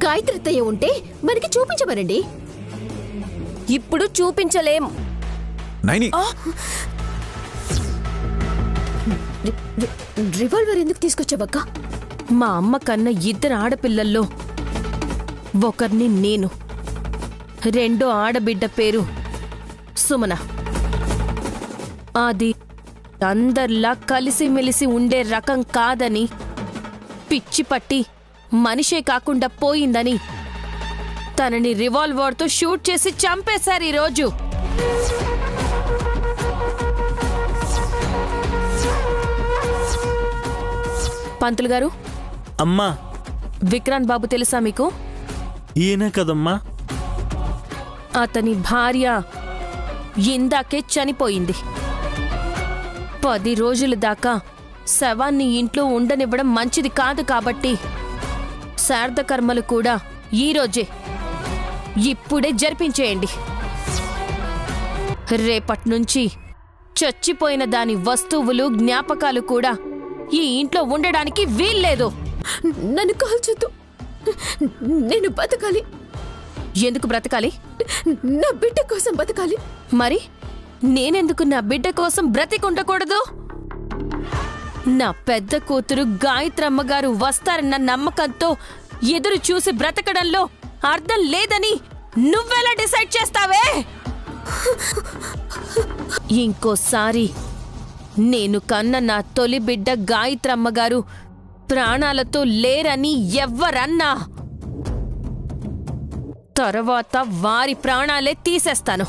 గాయత్రి ఉంటే మనకి చూపించమనండి. ఇప్పుడు చూపించలేం. రివాల్వర్ ఎందుకు తీసుకొచ్చావక్క? మా అమ్మ కన్నా 2 ఆడపిల్లల్లో ఒకరిని నేను. 2వ ఆడబిడ్డ పేరు సుమన. అది అందర్లా కలిసిమెలిసి ఉండే రకం కాదని, పిచ్చి పట్టి మనిషే కాకుండా పోయిందని తనని రివాల్వర్తో షూట్ చేసి చంపేశారు ఈరోజు. పంతులు గారు. అమ్మా. విక్రాంత్ బాబు తెలుసా మీకు? ఈయనే కదమ్మా. అతని భార్య ఇందాకే చనిపోయింది. 10 రోజుల దాకా శవాన్ని ఇంట్లో ఉండనివ్వడం మంచిది కాదు కాబట్టి శార్దకర్మలు కూడా ఈరోజే ఇప్పుడే జరిపించేయండి. రేపట్నుంచి చచ్చిపోయిన దాని వస్తువులు జ్ఞాపకాలు కూడా ఈ ఇంట్లో ఉండడానికి వీల్లేదు. నన్ను కాల్చొద్దు. నేను బతకాలి. ఎందుకు బ్రతకాలి? నా బిడ్డ కోసం బతకాలి. మరి నేనెందుకు నా బిడ్డ కోసం బ్రతికుండకూడదు? నా పెద్ద కూతురు గాయత్రమ్మ గారు వస్తారన్న నమ్మకంతో ఎదురు చూసి బ్రతకడంలో అర్థం లేదని నువ్వెలా డిసైడ్ చేస్తావే? ఇంకోసారి నేను కన్న నా తొలి బిడ్డ గాయత్రమ్మ గారు ప్రాణాలతో లేరని ఎవ్వరన్నా తర్వాత వారి ప్రాణాలే తీసేస్తాను.